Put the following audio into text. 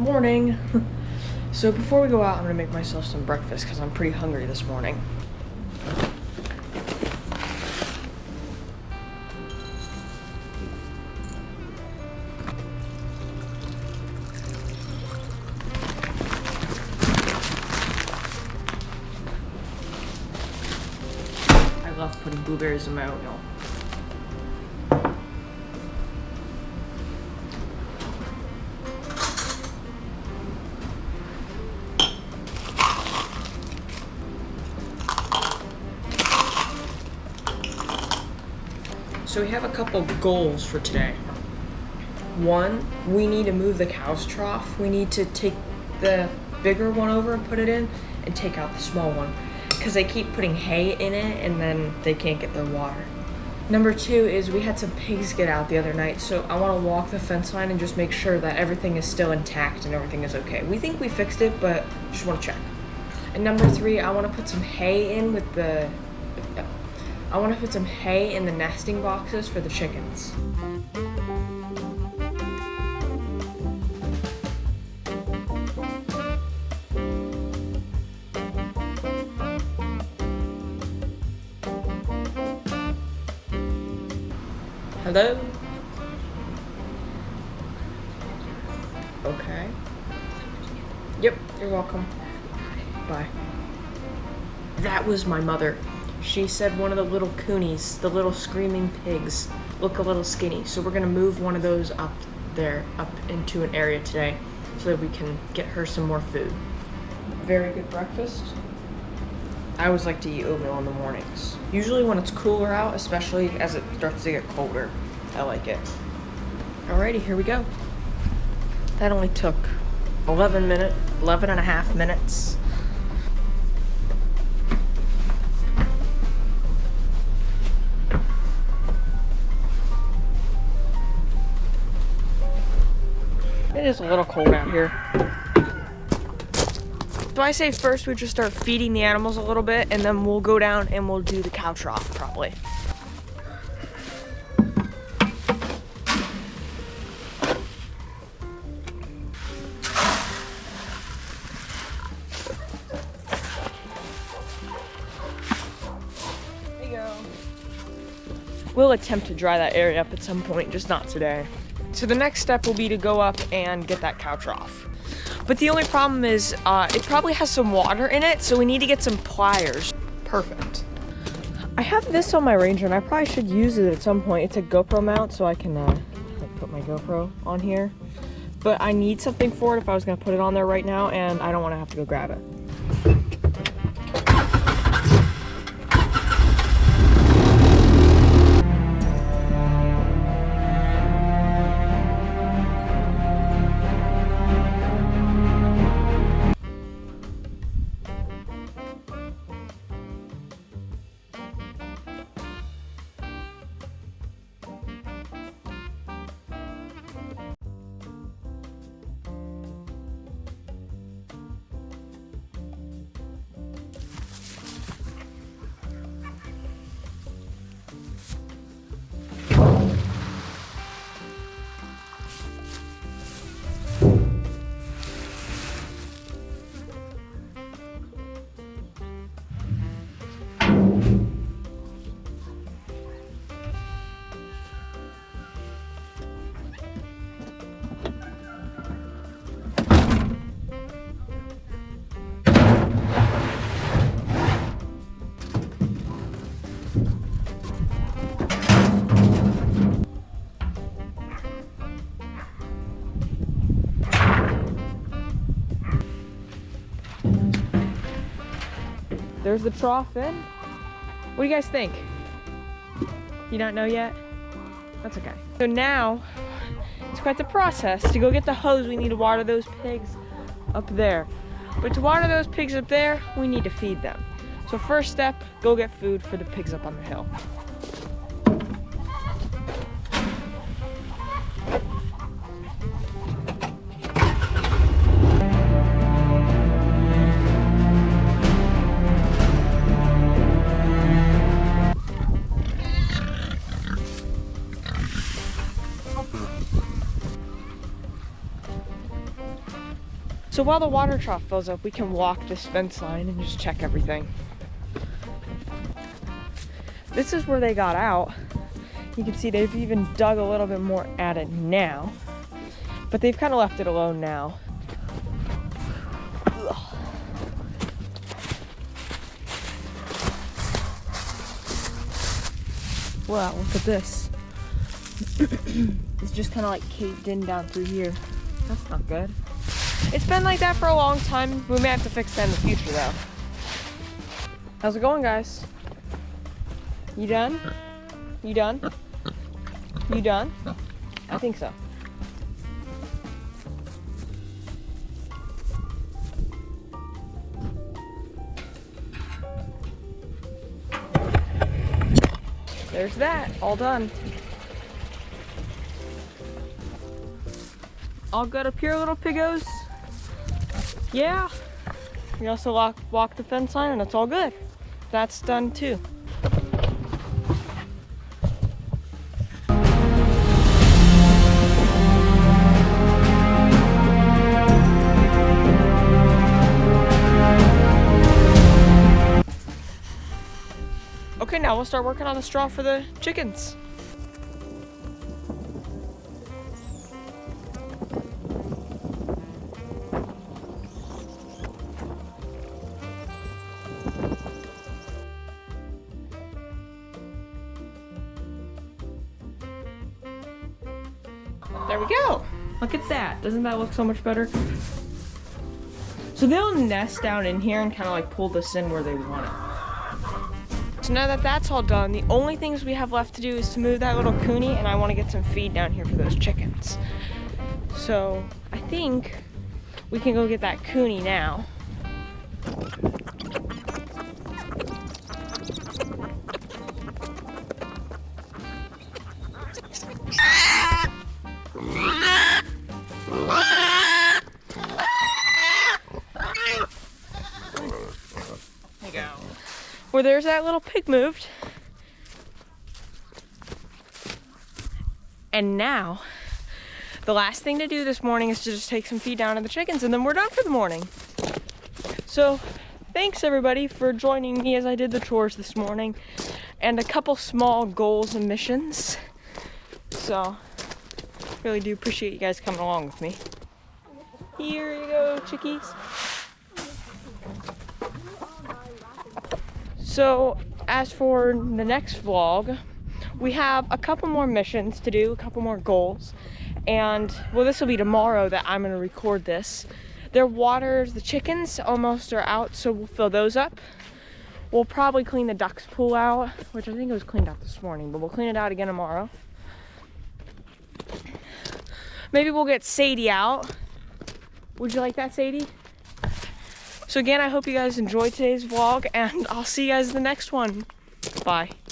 Morning. So before we go out, I'm gonna make myself some breakfast because I'm pretty hungry this morning. I love putting blueberries in my oatmeal. So we have a couple goals for today. One, we need to move the cow's trough. We need to take the bigger one over and put it in and take out the small one because they keep putting hay in it and then they can't get their water. Number two is we had some pigs get out the other night, so I want to walk the fence line and just make sure that everything is still intact and everything is okay. We think we fixed it, but just want to check. And number three, I want to put some hay in with the in the nesting boxes for the chickens. Hello? Okay. Yep, you're welcome. Bye. That was my mother. She said one of the little coonies, the little screaming pigs, look a little skinny. So we're gonna move one of those up there, up into an area today so that we can get her some more food. Very good breakfast. I always like to eat oatmeal in the mornings. Usually when it's cooler out, especially as it starts to get colder, I like it. Alrighty, here we go. That only took 11 and a half minutes. It is a little cold out here. So I say first we just start feeding the animals a little bit and then we'll go down and we'll do the cow trough probably. There you go. We'll attempt to dry that area up at some point, just not today. So the next step will be to go up and get that cow trough. But the only problem is it probably has some water in it, so we need to get some pliers. Perfect. I have this on my Ranger and I probably should use it at some point. It's a GoPro mount, so I can like put my GoPro on here. But I need something for it if I was gonna put it on there right now, and I don't wanna have to go grab it. There's the trough in. What do you guys think? You don't know yet? That's okay. So now, it's quite the process. To go get the hose, we need to water those pigs up there. But to water those pigs up there, we need to feed them. So first step, go get food for the pigs up on the hill. So while the water trough fills up, we can walk this fence line and just check everything. This is where they got out. You can see they've even dug a little bit more at it now, but they've kind of left it alone now. Ugh. Wow, look at this. It's just kind of like caved in down through here. That's not good. It's been like that for a long time. We may have to fix that in the future though. How's it going, guys? You done? You done? You done? I think so. There's that, all done. All good up here, little piggos? Yeah. We also walk the fence line and it's all good. That's done too. Okay, now we'll start working on the straw for the chickens. There we go. Look at that. Doesn't that look so much better? So they'll nest down in here and kind of like pull this in where they want it. So now that that's all done, the only things we have left to do is to move that little coonie, and I want to get some feed down here for those chickens. So I think we can go get that coonie now. Where there's that little pig moved. And now, the last thing to do this morning is to just take some feed down to the chickens, and then we're done for the morning. So, thanks everybody for joining me as I did the chores this morning, and a couple small goals and missions. So, really do appreciate you guys coming along with me. Here you go, chickies. So, as for the next vlog, we have a couple more missions to do, a couple more goals, and, well, this will be tomorrow that I'm going to record this. Their waters, the chickens almost are out, so we'll fill those up. We'll probably clean the ducks pool out, which I think it was cleaned out this morning, but we'll clean it out again tomorrow. Maybe we'll get Sadie out. Would you like that, Sadie? So again, I hope you guys enjoyed today's vlog, and I'll see you guys in the next one. Bye.